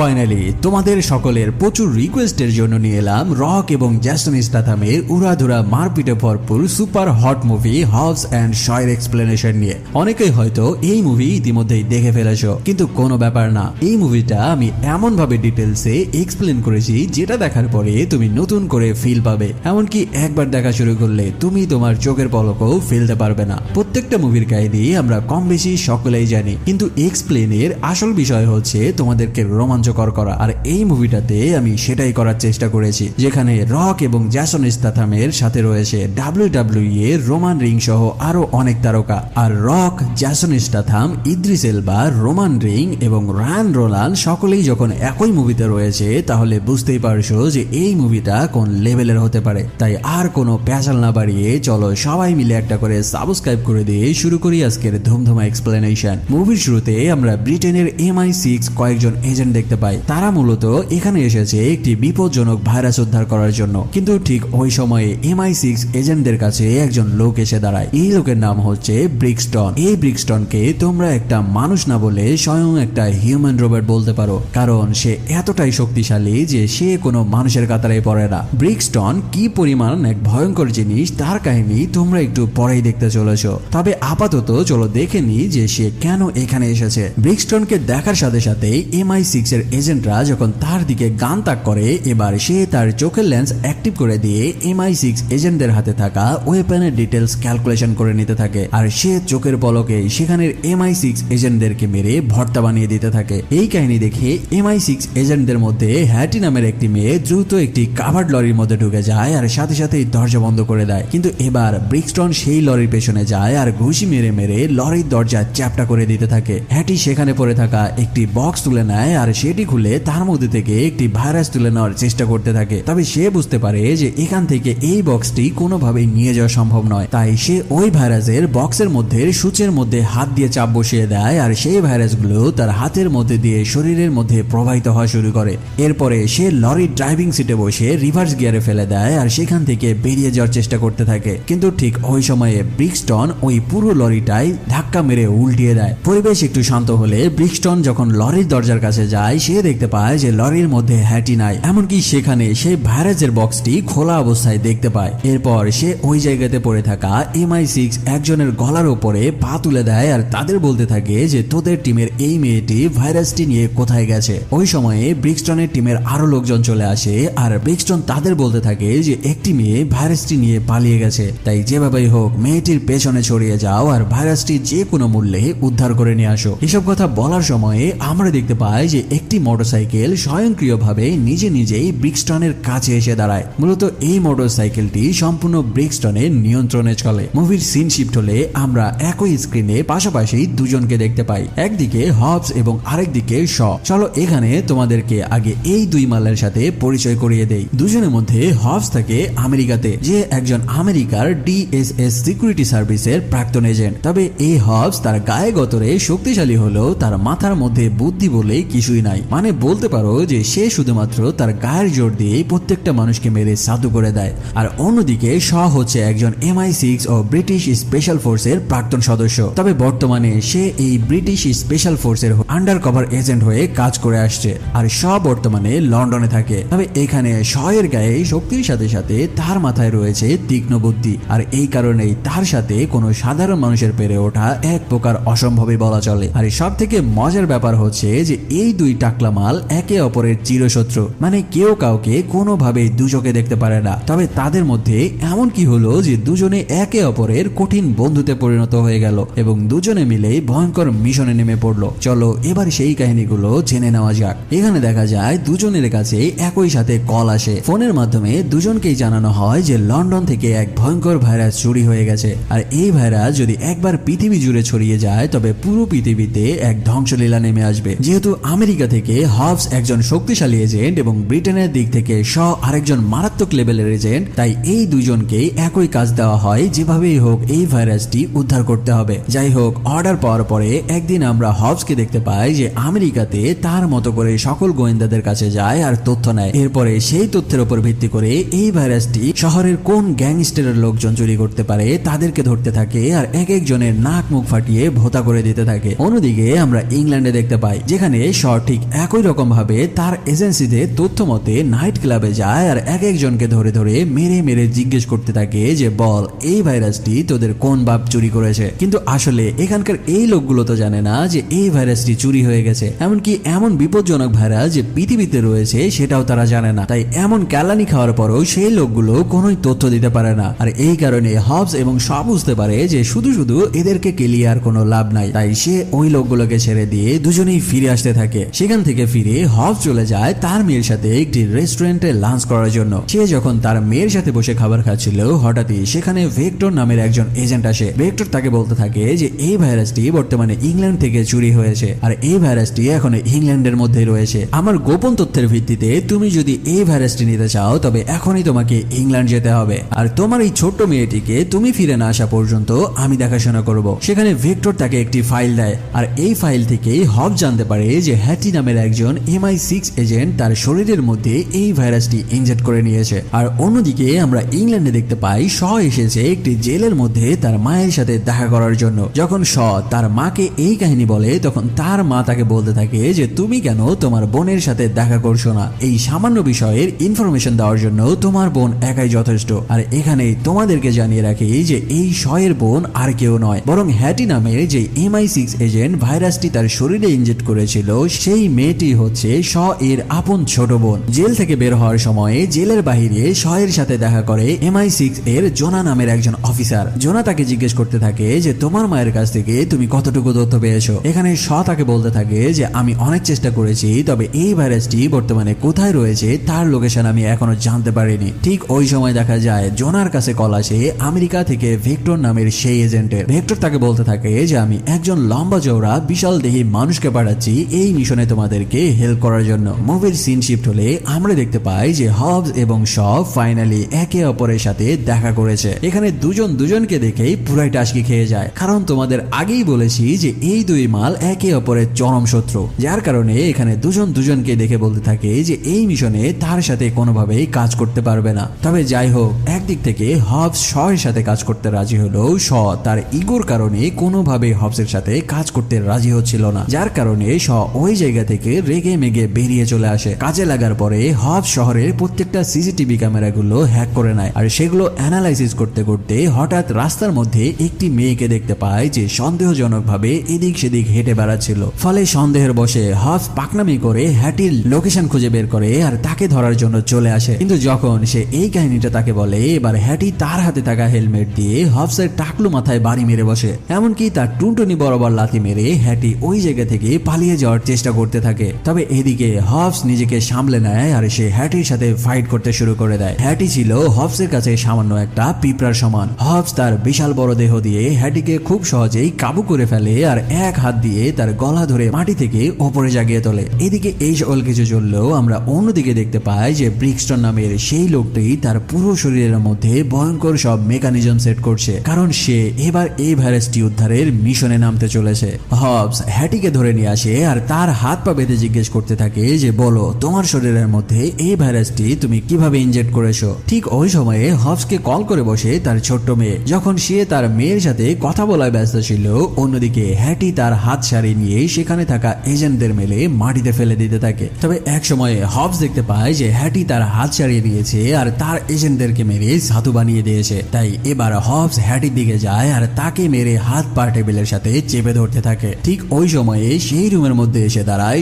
Finally তোমাদের সকলের প্রচুর রিকোয়েস্টের জন্য নিয়ে এলাম রক এবং জ্যাসন স্ট্যাথামের উড়াধুরা মারপিটে ভরপুর super hot movie Hobbs and শয়ের এক্সপ্লেনেশন নিয়ে। অনেকেই হয়তো এই মুভি ইতিমধ্যেই দেখে ফেলেছো, কিন্তু কোনো ব্যাপার না, এই মুভিটা আমি এমন ভাবে ডিটেলসে এক্সপ্লেন করেছি যেটা দেখার পরে তুমি নতুন করে ফিল পাবে। এমনকি একবার দেখা শুরু করলে তুমি তোমার চোখের পলকও ফেলতে পারবে না। প্রত্যেকটা মুভির কাহিনী আমরা কম বেশি সকলেই জানি, কিন্তু এক্সপ্লেনের আসল বিষয় হচ্ছে তোমাদেরকে রোমাঞ্চকর করা। আর এই মুভিটাতে আমি সেটাই করার চেষ্টা করেছি, যেখানে রক এবং জ্যাসন স্ট্যাথামের সাথে রয়েছে WWE এর রোমান রিং সহ আরো অনেক তারকা। আর Rock, Jason Statham, Idris Elba, Roman Reigns এবং রায়ান রোলান সকলেই যখন একই মুভিতে রয়েছে, তাহলে বুঝতেই পারছো যে এই মুভিটা কোন লেভেলের হতে পারে। তাই আর কোনো প্যাচাল না বাড়িয়ে চলো সবাই মিলে একটা করে সাবস্ক্রাইব করে দিয়ে শুরু করি আজকের ধুমধুমা এক্সপ্লেনেশন। মুভির শুরুতে আমরা ব্রিটেনের MI6 কয়েকজন এজেন্ট দেখতে পাই। তারা মূলত এখানে এসেছে একটি বিপজ্জনক ভাইরাস উদ্ধার করার জন্য, কিন্তু ঠিক ওই সময়ে MI6 এজেন্টদের কাছে একজন লোক এসে দাঁড়ায়। এই লোকের নাম হচ্ছে ব্রিক্সটন। এই ব্রিক্সটনকে তোমরা একটা মানুষ না বলে স্বয়ং একটা হিউম্যান রোবট বলতে পারো, কারণ সে এতটাই শক্তিশালী যে সে কোনো মানুষের কাতারে পড়ে না। ব্রিক্সটন কি পরিমাণ এক ভয়ঙ্কর জিনিস তার কাহিনী তোমরা একটু পরেই দেখতে চলেছ। তবে আপাতত চলো দেখে নি যে সে কেন এখানে এসেছে। ব্রিক্সটনকে দেখার সাথে সাথে MI6 এর এজেন্টরা যখন তার দিকে গান তাক করে, এবার সে তার চোখের লেন্স অ্যাক্টিভ করে দিয়ে MI6 এজেন্টদের হাতে থাকা ওয়েপনের ডিটেলস ক্যালকুলেশন করে নিতে থাকে। আর সে চোখের পলকে সেখানের MI6 এজেন্টদেরকে মেরে ভর্তা বানিয়ে দিতে থাকে। এই কাহিনী দেখে MI6 এজেন্টদের মধ্যে হ্যাটি নামের একটি মেয়ে দ্রুত একটি কাভার্ড লরির মধ্যে ঢুকে যায় আর সাথে সাথেই দরজা বন্ধ করে দেয়। কিন্তু এবার ব্রিক্সটন সেই লরির পেছনে যায় আর ঘুষি মেরে মেরে লরির দরজা চ্যাপটা করে দিতে থাকে। হ্যাটি সেখানে পড়ে থাকা একটি বক্স তুলে নেয় আর সেটি খুলে তার মধ্যে থেকে একটি ভাইরাস তুলে নেওয়ার চেষ্টা করতে থাকে। তবে সে বুঝতে পারে যে এখান থেকে এই বক্সটি কোনোভাবেই নিয়ে যাওয়া সম্ভব নয়, তাই সে ওই ভাইরাসের বক্সের মধ্যে সূচের মধ্যে হাত দিয়ে চাপ বসিয়ে দেয় আর সেই ভাইরাসগুলো তার হাতের মধ্যে দিয়ে শরীরের মধ্যে প্রবাহিত হওয়া শুরু করে। এরপরে সে লরির ড্রাইভিং সিটে বসে রিভার্স গিয়ারে ফেলে দেয় আর সেখান থেকে বেরিয়ে যাওয়ার চেষ্টা করতে থাকে। কিন্তু ঠিক ওই সময়ে ব্রিক্সটন ওই পুরো লরিটাই ধাক্কা মেরে উল্টিয়ে দেয়। পরিবেশ একটু শান্ত হলে ব্রিক্সটন যখন লরির দরজার কাছে যায়, সে দেখতে পায় যে লরির মধ্যে হ্যাটি নাই, এমনকি সেখানে সে ভাইরাসের বক্সটি খোলা অবস্থায় দেখতে পায়। এরপর সে ওই জায়গাতে পড়ে থাকা MI6 একজনের গলার উপরে পা তুলে দেয় আর তাদের বলতে থাকে যে তোদের টিমের এই মেয়েটি ভাইরাসটি নিয়ে কোথায় গেছে। ওই সময়ে ব্রিক্সটনের টিমের আরো লোকজন চলে আসে আর ব্রিক্সটন তাদের বলতে থাকে যে একটি মেয়ে ভাইরাসটি নিয়ে পালিয়ে গেছে, তাই যেভাবেই হোক মেয়েটির পেছনে ছড়িয়ে যাও আর ভাইরাসটি যে কোনো মূল্যে উদ্ধার করে নিয়ে আসো। এসব কথা বলার সময়ে আমরা দেখতে পাই যে একটি মোটরসাইকেল স্বয়ংক্রিয়ভাবে নিজে নিজেই ব্রিক্সটনের কাছে এসে দাঁড়ায়। মূলত এই মোটরসাইকেলটি সম্পূর্ণ ব্রিক্সটনের নিয়ন্ত্রণে চলে। মুভির সিন শিফট হলে আমরা একই স্ক্রিনে পাশাপাশি দুজনকে দেখতে পাই, একদিকে হবস এবং আরেকদিকে শ। চলো এখানে তোমাদেরকে আগে এই দুই মালের সাথে পরিচয় করিয়ে দেই। দুজনের মধ্যে হবস থাকে আমেরিকাতে, যে একজন আমেরিকার DSS সিকিউরিটি সার্ভিসের প্রাক্তন এজেন্ট। তবে এই হবস তার গায়ে গতরে শক্তিশালী হলেও তার মাথার মধ্যে বুদ্ধি বলে কিছুই নাই। মানে বলতে পারো যে সে শুধুমাত্র তার গায়ের জোর দিয়ে প্রত্যেকটা মানুষকে মেরে সাধু করে দেয়। আর অন্যদিকে শ হচ্ছে একজন MI6 ও ব্রিটিশ স্পেশাল ফোর্সের প্রাক্তন সদস্য। তবে বর্তমানে সে এই ব্রিটিশ স্পেশাল ফোর্সের আন্ডার কভার এজেন্ট হয়ে কাজ করে আসছে। আর শ বর্তমানে লন্ডনে থাকে। তবে এখানে শ এর গায়ে শক্তির সাথে সাথে তার মাথায় রয়েছে তীক্ষ্ণ বুদ্ধি, আর এই কারণেই তার সাথে কোনো সাধারণ মানুষের পেরে ওঠা এক প্রকার অসম্ভবই বলা চলে। আর সব থেকে মজার ব্যাপার হচ্ছে যে এই দুই টাকলা মাল একে অপরের চিরশত্রু, মানে কেউ কাউকে কোনোভাবেই দুচোখে দেখতে পারে না। তবে তাদের মধ্যে এমন কি হলো যে দুজনে একে অপরের কঠিন বন্ধুতে পরিণত হয়ে গেল এবং দুজনে মিলে ভয়ঙ্কর মিশনে নেমে পড়লো। চলো এবার সেই কাহিনীগুলো জেনে নেওয়া যাক। এখানে দেখা যায় দুজনের কাছে একই সাথে কল আসে। ফোনের মাধ্যমে দুজনকেই জানানো হয় যে লন্ডন থেকে এক ভয়ঙ্কর ভাইরাস চুরি হয়ে গেছে, আর এই ভাইরাস যদি একবার পৃথিবী জুড়ে ছড়িয়ে যায় তবে পুরো পৃথিবীতে এক ধ্বংসলীলা নেমে আসবে। যেহেতু আমেরিকা থেকে হবস একজন শক্তিশালী এজেন্ট এবং ব্রিটেনের দিক থেকে শ আরেকজন মারাত্মক লেভেলের এজেন্ট, তাই এই দুজনকে একই কাজ দেওয়া হয়, যেভাবেই হোক এই ভাইরাসটি উদ্ধার করতে হবে। যাই হোক, অর্ডার পাওয়ার পরে একদিন আমরা হবসকে দেখতে পাই যে আমেরিকাতে তার মতো করে সকল গোয়েন্দাদের কাছে যায় আর তথ্য নেয়। এরপরে সেই তথ্যের উপর ভিত্তি করে এই ভাইরাসটি শহরের কোন গ্যাংস্টারের লোকজন চুরি করতে পারে তাদেরকে ধরতে থাকে আর এক একজনের নাক মুখ ফাটিয়ে ভোতা করে দিতে থাকে। অন্যদিকে আমরা ইংল্যান্ডে দেখতে পাই, যেখানে শ ঠিক একই রকম ভাবে তার এজেন্সিতে তথ্য মতে নাইট ক্লাবে যায় আর এক একজনকে ধরে ধরে মেরে মেরে জিজ্ঞেস করতে থাকে যে বল এই ভাইরাসটি তোদের কোন বাপ চুরি করেছে। কিন্তু আসলে এখানকার এই লোকগুলো তো জানে না যে এই ভাইরাসটি চুরি হয়ে গেছে, এমনকি এমন বিপজ্জনক ভাইরাস যে পৃথিবীতে রয়েছে সেটাও তারা জানে না। তাই এমন ক্যালানি খাওয়ার পরও সেই লোকগুলো কোনোই তথ্য দিতে পারে না। আর এই কারণে হবস এবং শ বুঝতে পারে যে শুধু শুধু এদেরকে ক্লিয়ার কোনো লাভ নাই। তাই সে ওই লোকগুলোকে ছেড়ে দিয়ে দুজনেই ফিরে আসতে থাকে। সেখান থেকে ফিরে হবস চলে যায় তার মেয়ের সাথে একটি রেস্টুরেন্টে লাঞ্চ করার জন্য। সে যখন তার মেয়ের সাথে বসে খাবার খাচ্ছিল, হঠাৎই সেখানে ভেক্টর নামের একজন এজেন্ট আসে। ভেক্টর তাকে বলতে থাকে যে এই ভাইরাসটি বর্তমানে ইংল্যান্ড থেকে চুরি হয়েছে আর এই ভাইরাসটি এখন ইংল্যান্ডের মধ্যে রয়েছে। আমার গোপন তথ্যের ভিত্তিতে তুমি যদি এই ভাইরাসটি নিতে চাও তবে এখনই তোমাকে ইংল্যান্ড যেতে হবে, আর তোমার এই ছোট্ট মেয়েটিকে তুমি ফিরে না আসা পর্যন্ত আমি দেখাশোনা করব। সেখানে ভেক্টর তাকে একটি ফাইল দেয় আর এই ফাইল থেকেই হবস জানতে পারে যে হ্যাটি নামের একজন MI6 এজেন্ট তার শরীরের মধ্যে এই ভাইরাসটি ইনজেক্ট করে নিয়েছে। আর অন্যদিকে আমরা ইংল্যান্ডে দেখতে পাই শ এসেছে একটি জেলের মধ্যে তার মায়ের সাথে দেখা করার জন্য। যখন শ তার মাকে এই কাহিনী বলে তখন তার মা তাকে বলতে থাকে যে তুমি কেন তোমার বোনের সাথে দেখা করছো না, এই সামান্য বিষয়ের ইনফরমেশন দেওয়ার জন্য তোমার বোন একাই যথেষ্ট। আর এখানেই তোমাদেরকে জানিয়ে রাখি যে এই শয়ের বোন আর কেউ নয়, বরং হ্যাটি নামের যে MI6 এজেন্ট ভাইরাসটি তার শরীরে ইনজেক্ট করেছিল সেই মেয়েটি হচ্ছে শ এর আপন ছোট বোন। জেল থেকে বের হওয়ার সময় জেলের বাহিরে শয়ের সাথে দেখা করে MI6 এর জোনা নামের একজন অফিসার। জোনা তাকে জিজ্ঞেস করতে থাকে যে তোমার মায়ের কাছ থেকে তুমি কতটুকু তথ্য পেয়েছো। এখানে শ তাকে বলতে থাকে যে আমি অনেক চেষ্টা করেছি, তবে এই ভাইরাসটি বর্তমানে কোথায় রয়েছে তার লোকেশন আমি এখনো জানতে পারিনি। ঠিক ওই সময় দেখা যায় জোনার কাছে কল আসে আমেরিকা থেকে ভেক্টর নামের সেই এজেন্টের। ভেক্টর তাকে বলতে থাকে যে আমি একজন লম্বা চওড়া বিশাল দেহী মানুষকে পাঠাচ্ছি এই মিশনে তোমাদেরকে হেল্প করার জন্য। মুভির সিন শিফট হলে আমরা দেখতে পাই যে হবস এবং শ ফাইনালি একে অপরের সাথে দেখা করেছে। এখানে দুজন দুজনকে দেখেই পুরাই টাসকি খেয়ে যায়, কারণ তোমাদের আগেই বলেছি যে এই দুই মাল একে অপরের চরম শত্রু, যার কারণে এখানে দুজন দুজনকে দেখে বলতে থাকে যে এই মিশনে তার সাথে কোনোভাবেই কাজ করতে পারবে না। তবে যাই হোক, একদিক থেকে হবস শ এর সাথে কাজ করতে রাজি হলেও শ তার ইগোর কারণে কোনোভাবে হবসের সাথে কাজ করতে রাজি হচ্ছিল না, যার কারণে শ ওই জায়গা থেকে রেগে মেগে বেরিয়ে চলে আসে। কাজে লাগার পরে হবস শহরের প্রত্যেকটা সিসিটিভি ক্যামেরাগুলো হ্যাক করে নেয় আর সেগুলো অ্যানালাইসিস করতে করতে হঠাৎ রাস্তার মধ্যে একটি মেয়েকে দেখতে পায় যে সন্দেহজনকভাবে এদিক সেদিক হেঁটে বেড়াচ্ছিল। ফলে সন্দেহের বশে হবস পাকনামি করে হ্যাটির লোকেশন খুঁজে বের করে আর তাকে ধরার জন্য চলে আসে। কিন্তু যখন সে এই কাহিনীটা তাকে বলে, এবার হ্যাটি তার হাতে থাকা হেলমেট দিয়ে হবসের টাকলু মাথায় বাড়ি মেরে বসে, এমনকি তার টুনটুনি বরাবর লাথি মেরে হ্যাটি ওই জায়গা থেকে পালিয়ে যাওয়ার চেষ্টা করতে থাকে। তবে এদিকে হবস নিজেকে সামলে নেয় আর সে হ্যাটির সাথে ফাইট করতে শুরু করে দেয়। হ্যাটি ছিল হবসের কাছে সামান্য একটা পিঁপড়ার সমান। হবস তার বিশাল বড় দেহ দিয়ে হ্যাটিকে খুব সহজেই কাবু করে ফেলে আর এক হাত দিয়ে তার গলা ধরে মাটি থেকে ওপরে জাগিয়ে তোলে। এদিকে এই সকল কিছু চললেও আমরা অন্যদিকে দেখতে পাই যে ব্রিক্সটন নামের সেই লোকটি তার পুরো শরীরের মধ্যে ভয়ঙ্কর সব মেকানিজম সেট করছে, কারণ সে এবার এই ভাইরাসটি উদ্ধারের মিশনে নামতে চলেছে। হবস হ্যাটিকে ধরে নিয়ে আসে আর তার হাত পা বেঁধে জিজ্ঞেস করতে থাকে যে বলো তোমার শরীরের মধ্যে এই ভাইরাসটি তুমি কিভাবে ইনজেক্ট করেছো। ঠিক ওই সময়ে হবসকে কল করে বসে তার ছোট্ট মেয়ে। যখন সে তার মেয়ের সাথে কথা বলায় ব্যস্ত ছিল, অন্যদিকে হ্যাটি তার হাত সারিয়ে নিয়ে সেখানে থাকা এজেন্টদের মেলে মাটিতে ফেলে দিতে থাকে। তবে এক সময়ে হবস দেখতে পায় যে হ্যাটি তার হাত সারিয়ে দিয়েছে আর তার এজেন্টদেরকে মেরে সাধু বানিয়ে দিয়েছে। তাই এবার হবস হ্যাটির দিকে যায় আর তাকে মেরে হাত পা টেবিলের সাথে চেপে ধরতে থাকে। ঠিক ওই সময়ে সেই রুমের মধ্যে এসে দাঁড়ায়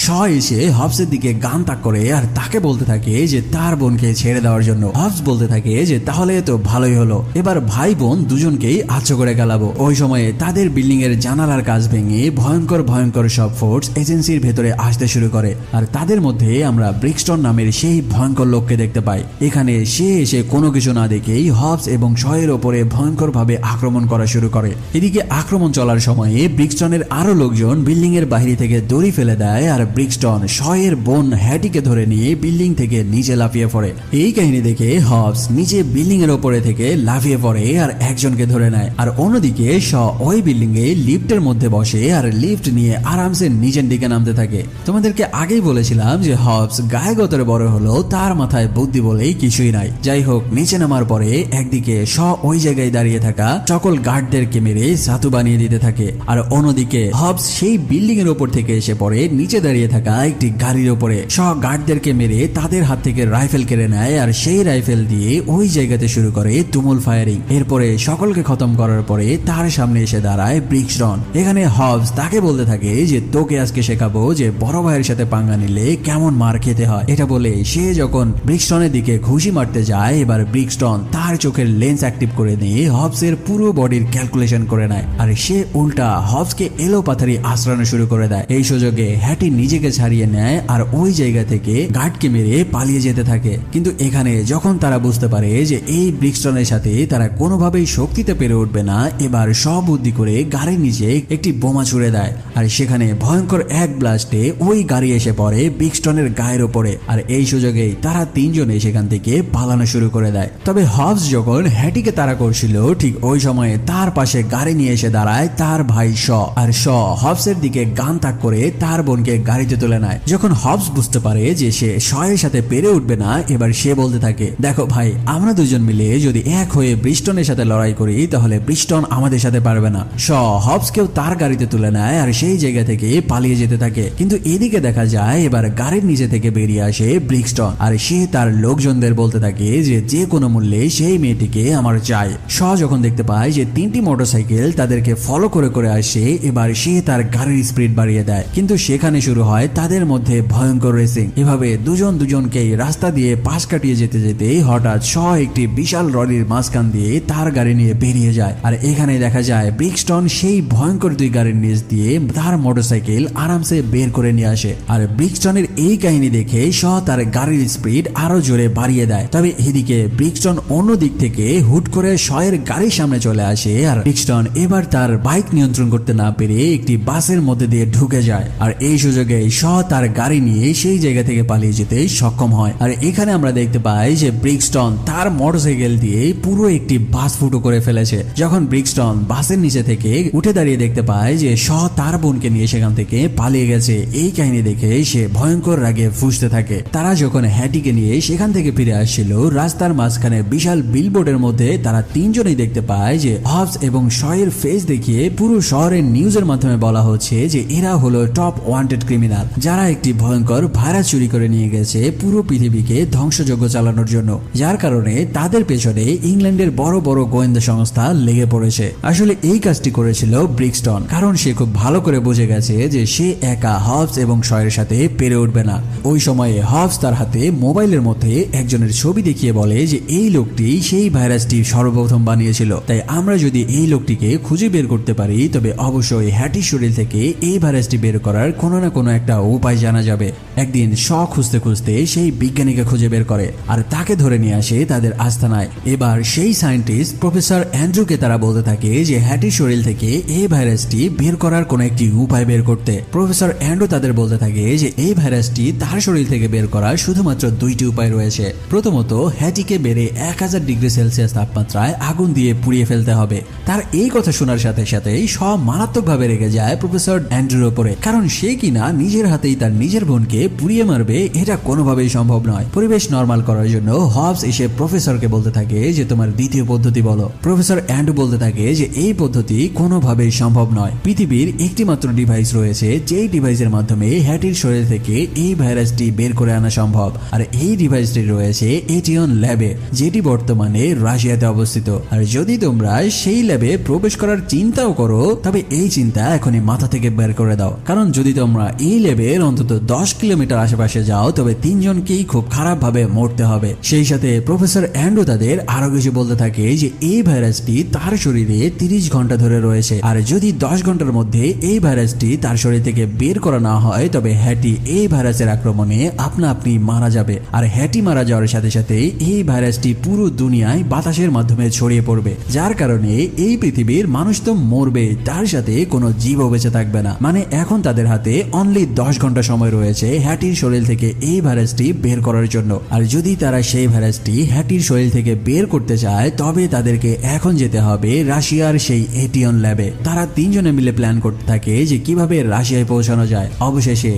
শ এসে হবসের দিকে গান তাক করে আর তাকে বলতে থাকে যে তার বোনকে ছেড়ে দেওয়ার জন্য। হবস বলতে থাকে যে তাহলে তো ভালোই হলো, এবার ভাই বোন দুজনকেই আচ্ছা করে গেলাবো। ওই সময়ে তাদের বিল্ডিং এর জানালার কাজ ভেঙে ভয়ঙ্কর ভয়ঙ্কর সব ফোর্স এজেন্সির ভেতরে আসতে শুরু করে আর তাদের মধ্যে আমরা ব্রিক্সটন নামের সেই ভয়ঙ্কর লোককে দেখতে পাই। এখানে সে এসে কোনো কিছু না দেখেই হবস এবং শয়ের ওপরে ভয়ঙ্কর ভাবে আক্রমণ করা শুরু করে। এদিকে আক্রমণ চলার সময়ে ব্রিক্সটনের আরো লোকজন বিল্ডিং এর বাইরে থেকে দড়ি ফেলে দেয় আর ব্রিক্সটন শয়ের বোন হ্যাটিকে ধরে নিয়ে বিল্ডিং থেকে নিচে লাফিয়ে পড়ে। এই কাহিনী দেখে হবস নিচে বিল্ডিং এর ওপরে থেকে লাফিয়ে পড়ে আর একজনকে ধরে নেয়, আর অন্যদিকে শ ওই বিল্ডিং এ লিফটের মধ্যে বসে আর লিফট নিয়ে আরামসে নিচের দিকে নামতে থাকে। তোমাদেরকে আগেই বলেছিলাম যে হবস গায়ে গতরে বড় হলো তার মাথায় বুদ্ধি বলেই কিছুই নাই। যাই হোক, নিচে নামার পরে একদিকে শ ওই জায়গায় দাঁড়িয়ে থাকা সকল গার্ডদেরকে মেরে সাধু বানিয়ে দিতে থাকে আর অন্যদিকে হবস সেই বিল্ডিং এর উপর থেকে এসে পড়ে পরে নিচে দাঁড়িয়ে থাকা একটি গাড়ির উপরে সব গার্ডদেরকে মেরে তাদের হাত থেকে রাইফেল কেড়ে নেয় আর সেই রাইফেল দিয়ে ওই জায়গাতে শুরু করে তুমুল ফায়ারিং। এরপরে সকলকে খতম করার পরে তার সামনে এসে দাঁড়ায় ব্রিক্সটন। এখানে হবস তাকে বলতে থাকে যে তোকে আজকে শেখাবো যে বড় ভাইয়ের সাথে পাঙ্গা নিলে কেমন মার খেতে হয়। এটা বলে সে যখন ব্রিক্সটনের দিকে ঘুষি মারতে যায়, এবার ব্রিক্সটন তার চোখের লেন্স অ্যাক্টিভ করে নিয়ে হবসের পুরো বডির ক্যালকুলেশন করে নেয় আর সে উল্টা হবসকে এলো পাথারি আশ্রানো শুরু করে দেয়। এই সুযোগে হ্যাটি নিজেকে ছাড়িয়ে নেয় আর ওই জায়গা থেকে গার্ডকে মেরে পালিয়ে যেতে থাকে। কিন্তু এখানে যখন তারা বুঝতে পারে যে এই ব্রিক্সটনের সাথে তারা কোনোভাবেই শক্তিতে পেরে উঠবে না, এবার সব বুদ্ধি করে গাড়ির নিচে একটি বোমা ছুড়ে দেয় আর সেখানে ভয়ঙ্কর এক ব্লাস্টে ওই গাড়ি এসে পড়ে ব্রিক্সটনের গায়ের ওপরে। আর এই সুযোগেই তারা তিনজনে সেখান থেকে পালানো শুরু করে দেয়। তবে হবস যখন হ্যাটিকে তাড়া করছিল ঠিক ওই সময়ে তার পাশে গাড়ি নিয়ে এসে দাঁড়ায় তার ভাই শ। আর শ হবসের দিকে গান তাক করে তার বোনকে গাড়িতে তুলে নেয়। যখন হবস বুঝতে পারে যে সে শয়ের সাথে পেরে উঠবে না, এবার সে বলতে থাকে দেখো ভাই, আমরা দুজন মিলে যদি এক হয়ে ব্রিক্সটনের সাথে লড়াই করি তাহলে ব্রিক্সটন আমাদের সাথে পারবে না। শ হবসকেও তার গাড়িতে তুলে নেয় আর সেই জায়গা থেকে পালিয়ে যেতে থাকে। কিন্তু এদিকে দেখা যায় এবার গাড়ির নিচে থেকে বেরিয়ে আসে ব্রিক্সটন আর সে তার লোকজনদের বলতে থাকে যে যে কোনো মূল্যে সেই মেয়েটিকে আমার চাই। শ যখন দেখতে পায় যে তিনটি মোটরসাইকেল তাদেরকে ফলো করে করে আসে, এবার সে তার গাড়ির স্পিড বাড়িয়ে দেয়। কিন্তু সেখানে শুরু হয় তাদের মধ্যে ভয়ঙ্কর রেসিং। এভাবে দুজনকেই রাস্তা দিয়ে পাশ কাটিয়ে যেতে যেতে হঠাৎ শ একটি বিশাল রডির মাঝখান দিয়ে তার গাড়ি নিয়ে বেরিয়ে যায়। আর এখানে দেখা যায় ব্রিক্সটন সেই ভয়ঙ্কর দুই গাড়ির নিচ দিয়ে তার মোটরসাইকেল আরামসে বের করে নিয়ে আসে। আর ব্রিক্সটনের এই কাহিনী দেখে শ তার গাড়ির স্পিড আরো জোরে বাড়িয়ে দেয়। তবে এদিকে ব্রিক্সটন অন্য দিক থেকে হুট করে শয়ের গাড়ির সামনে চলে আসে আর ব্রিক্সটন এবার তার বাইক নিয়ন্ত্রণ করতে না পেরে একটি বাসের মধ্যে দিয়ে ঢুকে যায়। আর এই সুযোগে শ তার গাড়ি নিয়ে সেই জায়গা থেকে পালিয়ে যেতে সক্ষম হয়। আর এখানে আমরা দেখতে পাই যে ব্রিক্সটন তার মোটরসাইকেল দিয়ে পুরো একটি বাস ফুটো করে ফেলেছে। যখন ব্রিক্সটন বাসের নিচে থেকে উঠে দাঁড়িয়ে দেখতে পায় যে শ তার বোনকে নিয়ে সেখান থেকে পালিয়ে গেছে, এই কাহিনী দেখে সে ভয়ঙ্কর রাগে ফুঁসতে থাকে। তারা যখন হ্যাটিকে নিয়ে সেখান থেকে ফিরে আসছিল, রাস্তার মাঝখানে বিশাল বিলবোর্ডের মধ্যে তারা তিনজনেই দেখতে পায় যে হবস এবং শয়ের ফেস দেখিয়ে পুরো শহরের নিউজের মাধ্যমে বলা হচ্ছে যে এরা হলো টপ ওয়ান্টেড ক্রিমিনাল, যারা একটি ভয়ঙ্কর ভাইরাস চুরি করে নিয়ে গেছে পুরো পৃথিবীকে ধ্বংসযজ্ঞ চালানোর জন্য। যার কারণে তাদের পেছনে ইংল্যান্ডের বড় বড় গোয়েন্দা সংস্থা লেগে পড়েছে। আসলে এই কাজটি করেছিল ব্রিক্সটন, কারণ সে খুব ভালো করে বুঝে গেছে যে সে একা হবস এবং শয়ের সাথে পেরে উঠবে না। ওই সময়ে হবস তার হাতে মোবাইলের মধ্যে একজনের ছবি দেখিয়ে বলে যে এই লোকটি সেই ভাইরাসটি সর্বপ্রথম বানিয়েছিল, তাই আমরা যদি এই লোকটিকে খুঁজে বের করতে পারি তবে অবশ্যই হ্যাটির শরীর থেকে এই ভাইরাসটি বের করার কোনো না কোনো একটা উপায় জানা যাবে। একদিন শ খুঁজতে খুঁজতে সেই বিজ্ঞানীকে খুঁজে বের করে আর তাকে ধরে নিয়ে আসে তাদের আস্তানায়। এবার সেই সায়েন্টিস্ট প্রফেসর অ্যান্ড্রুকে তারা বলতে থাকে যে হ্যাটির শরীর থেকে এই ভাইরাসটি বের করার কোন একটি উপায় বের করতে। প্রফেসর অ্যান্ড্রু তাদের বলতে থাকে যে এই ভাইরাসটি তার শরীর থেকে বের করার শুধুমাত্র দুইটি উপায় রয়েছে। প্রথমত হ্যাটিকে বেড়ে 1000 ডিগ্রি সেলসিয়াস তাপমাত্রায় আগুন দিয়ে পুড়িয়ে ফেলতে হবে। তার এই কথা শোনার সাথে সাথেই সব মারাত্মকভাবে রেগে যায় প্রফেসর অ্যান্ড্রুর উপরে, কারণ সে কিনা নিজের হাতেই তার নিজের বোনকে পুড়িয়ে মারবে, এটা কোনোভাবেই সম্ভব নয়। পরিবেশ নরমাল করার জন্য হবস এসে প্রফেসরকে বলতে থাকে যে তোমার দ্বিতীয় পদ্ধতি বলো। প্রফেসর অ্যান্ড্রু বলতে থাকে যে এই পদ্ধতি কোনোভাবেই সম্ভব নয়। পৃথিবীর একটি মাত্র ডিভাইস রয়েছে যেই ডিভাইসের মাধ্যমে হ্যাটির শরীর থেকে এই ভাইরাসটি বের করে আনা সম্ভব, আর এই ডিভাইসটি রয়েছে এটিয়ন ল্যাবে, যেটি বর্তমানে রাশিয়াতে অবস্থিত। আর যদি তোমরা সেই ল্যাবে প্রবেশ করার চিন্তাও করো তবে এই চিন্তা এখনই মাথা থেকে বের করে দাও, কারণ যদি তোমরা এই ল্যাবের অন্তত 10 কিলোমিটার আশেপাশে যাও তবে তিনজনকেই খুব খারাপ ভাবে মরতে হবে। সেই সাথে প্রফেসর অ্যান্ড্রু তাদের আরো কিছু বলতে থাকে যে এই ভাইরাসটি তার শরীরে 30 ঘন্টা ধরে রয়েছে, আর যদি 10 ঘন্টার মধ্যে এই ভাইরাসটি তার শরীর থেকে বের করা না হয় তবে হ্যাটি এই ভাইরাসের আক্রমণে আপনা আপনি মারা যাবে। আর হ্যাটি মারা যাওয়ার সাথে সাথে এই ভাইরাসটি পুরো দুনিয়ায় বাতাসের মাধ্যমে ছড়িয়ে পড়বে, যার কারণে এই পৃথিবীর মানুষ তো মরবে, তার সাথে কোনো জীবও বেঁচে থাকবে না। মানে এখন তাদের হাতে অনলি 10 ঘন্টা সময় রয়েছে হ্যাটির শরীর থেকে এই ভাইরাসটি বের করার জন্য। আর যদি তারা সেই ভাইরাসটি হ্যাটির শরীর থেকে বের করতে চায় তবে তাদেরকে এখন যেতে হবে রাশিয়ার সেই এটিয়ন ল্যাবে। তারা তিনজনে মিলে প্ল্যান করতে থাকে যে কিভাবে রাশিয়ায় পৌঁছানো যায়। অবশেষে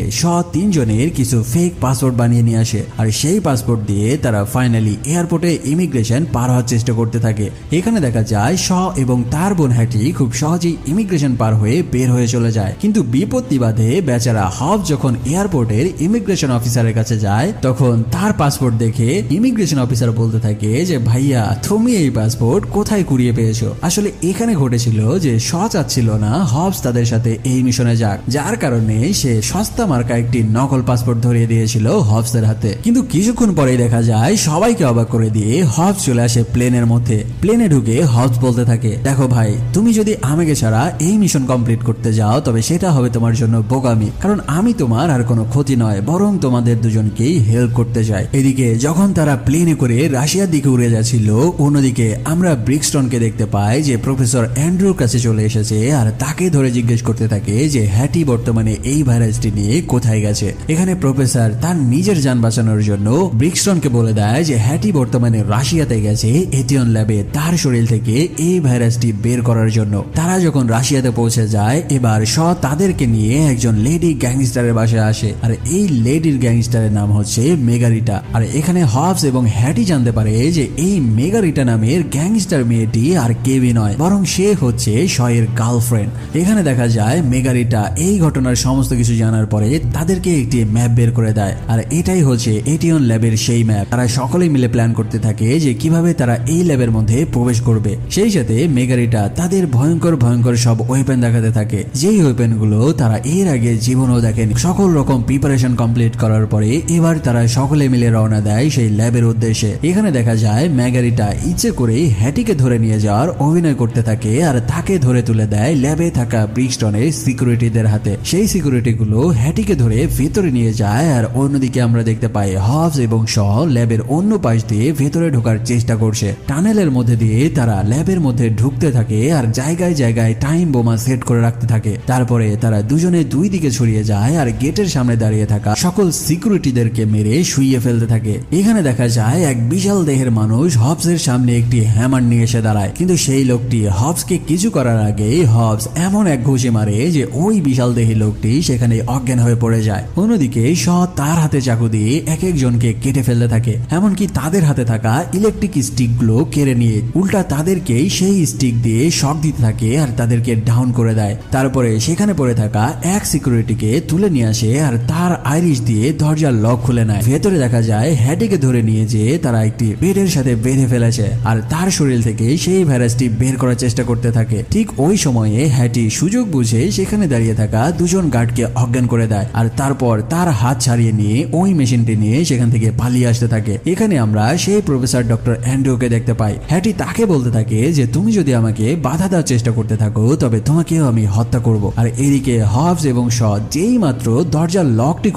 তিনজনের কিছু ফেক পাসপোর্ট বানিয়ে নিয়ে আসে আর সেই পাসপোর্ট দিয়ে তারা ফাইনালি এয়ারপোর্টে ইমিগ্রেশন পার হওয়ার চেষ্টা করতে থাকে। এখানে দেখা যায় শ এবং তার বোন হ্যাটি খুব সহজেই ইমিগ্রেশন পার হয়ে বের হয়ে চলে যায়, কিন্তু বিপত্তি বাধে বেচারা হব যখন এয়ারপোর্টের ইমিগ্রেশন অফিসারের কাছে যায় তখন তার পাসপোর্ট দেখে ইমিগ্রেশন অফিসার বলতে থাকে যে ভাইয়া তুমি এই পাসপোর্ট কোথায় কুড়িয়ে পেয়েছো। আসলে এখানে ঘটেছিল যে শ চাচ্ছিল না হবস তাদের সাথে এই মিশনে যাক, যার কারণে সে সস্তা মার্কা একটি নকল পাসপোর্ট ধরিয়ে দিয়েছিল হবসের হাতে। কিন্তু কিছুক্ষণ পরেই দেখা যায় সবাইকে অবাক করে দিয়ে হবস চলে আসে প্লেনের মধ্যে। প্লেনে ঢুকে হবস বলতে থাকে দেখো ভাই, তুমি যদি আমাকে ছাড়া এই মিশন কমপ্লিট করতে যাও তবে সেটা হবে তোমার জন্য বোকামি, কারণ আমি তোমার আর কোনো ক্ষতি নয় বরং তোমাদের দুজনকেই হেল্প করতে চাই। এদিকে যখন তারা প্লেনে করে রাশিয়ার দিকে উড়ে যাচ্ছিল, অন্যদিকে আমরা ব্রিক্সটনকে দেখতে পাই যে প্রফেসর অ্যান্ড্রুর কাছে চলে এসেছে আর তাকে ধরে জিজ্ঞেস করতে থাকে যে হ্যাটি বর্তমানে এই ভাইরাসটি নিয়ে কোথায় গেছে। এখানে প্রফেসর তার নিজের যান বাঁচানোর জন্য ব্রিক্সটনকে বলে দেয় যে হ্যাটি বর্তমানে রাশিয়াতে গেছে এটিয়ন ল্যাবে তার শরীর থেকে এই ভাইরাসটি বের করার জন্য। তারা যখন রাশিয়াতে পৌঁছে যায় এবার শ তাদেরকে নিয়ে একজন লেডি গ্যাংস্টারের বাসায় আসে আর এই লেডির গ্যাংস্টারের নাম হচ্ছে মেগারিটা। আর এখানে হবস এবং হ্যাটি জানতে পারে যে এই মেগারিটা নামের গ্যাংস্টার মেয়েটি আর কেউই নয় বরং সে হচ্ছে শয়ের গার্লফ্রেন্ড। এখানে দেখা যায় মেগারিটা এই ঘটনার সমস্ত কিছু জানার পরে তাদেরকে একটি ম্যাপ বের করে দেয় আর এটাই হচ্ছে এটিয়ন ল্যাবের সেই ম্যাপ। তারা সকলেই মিলে প্ল্যান করতে থাকে যে কিভাবে তারা এই ল্যাবের মধ্যে প্রবেশ করবে। সেই সাথে মেগারিটা তাদের ভয়ঙ্কর ভয়ঙ্কর সব ওয়েপেন দেখাতে থাকে, যেই ওয়েপেন গুলো তারা এর আগে জীবনেও দেখেনি। সকল রকম প্রিপারেশন কমপ্লিট করার পরে এবার তারা সকলে মিলে রওনা দেয় সেই ল্যাবের উদ্দেশ্যে। এখানে দেখা যায় মেগারিটা ইচ্ছে করেই হ্যাটিকে ধরে নিয়ে যাওয়ার অভিনয় করতে থাকে আর তাকে ধরে তুলে দেয় ল্যাবে থাকা ব্রিক্সটনের সিকিউরিটিদের হাতে। সেই সিকিউরিটি গুলো হ্যাটিকে ধরে ভেতরে নিয়ে যায় আর অন্যদিকে আমরা দেখতে পাই হবস এবং শ ল্যাবের অন্য পাশ দিয়ে ভেতরে ঢোকার চেষ্টা করছে। টানেলের মধ্যে দিয়ে তারা ল্যাবের মধ্যে ঢুকতে থাকে আর জায়গায় জায়গায় টাইম বোমা সেট করে রাখতে থাকে। তারপরে তারা দুজনে দুই দিকে ছড়িয়ে যায় আর গেটের সামনে দাঁড়িয়ে থাকা সকল সিকিউরিটিদেরকে মেরে শুইয়ে ফেলতে থাকে। এখানে দেখা যায় এক বিশাল দেহের মানুষ হবসের সামনে একটি হ্যামার নিয়ে এসে দাঁড়ায়, কিন্তু সেই লোকটি হবসকে কিছু করার আগেই হবস এমন এক ঘুষি মারে যে ওই বিশাল দেহী লোকটি সেখানে অজ্ঞান হয়ে পড়ে যায়। অন্যদিকে শ তার হাতে চাকু দিয়ে এক একজনকে কেটে ফেলতে থাকে, এমনকি তাদের হাতে থাকা ইলেকট্রিক স্টিক গুলো কেড়ে নিয়ে উল্টা তাদেরকেই সেই স্টিক দিয়ে শক দিতে থাকে আর তাদেরকে ডাউন করে দেয়। তারপরে সেখানে পড়ে থাকা এক সিকিউরিটিকে তুলে নিয়ে আসে আর তার আইরিশ দিয়ে দরজার লক খুলে নেয়। ভেতরে দেখা যায় হ্যাটিকে ধরে নিয়ে যেয়ে তারা একটি বেডের সাথে বেঁধে ফেলেছে আর তার শরীর থেকে সেই ভাইরাসটি বের করার চেষ্টা করতে থাকে। ঠিক ওই সময়ে হ্যাটি সুযোগ বুঝে সেখানে দাঁড়িয়ে থাকা দুজন গার্ডকে অজ্ঞান করে দেয় আর তারপর তার হাত ছাড়িয়ে নিয়ে ওই মেশিনটি নিয়ে সেখান থেকে পালিয়ে আসতে থাকে। এখানে আমরা সেই প্রফেসর ডক্টর অ্যান্ড্রুকে দেখতে পাই। হ্যাটি তাকে বলতে থাকে যে তুমি যদি আমাকে বাধা দেওয়ার চেষ্টা করতে থাকো তবে তোমাকেও আমি হত্যা করব। আর এদিকে হবস এবং শ যেই মাত্র দরজার লকটি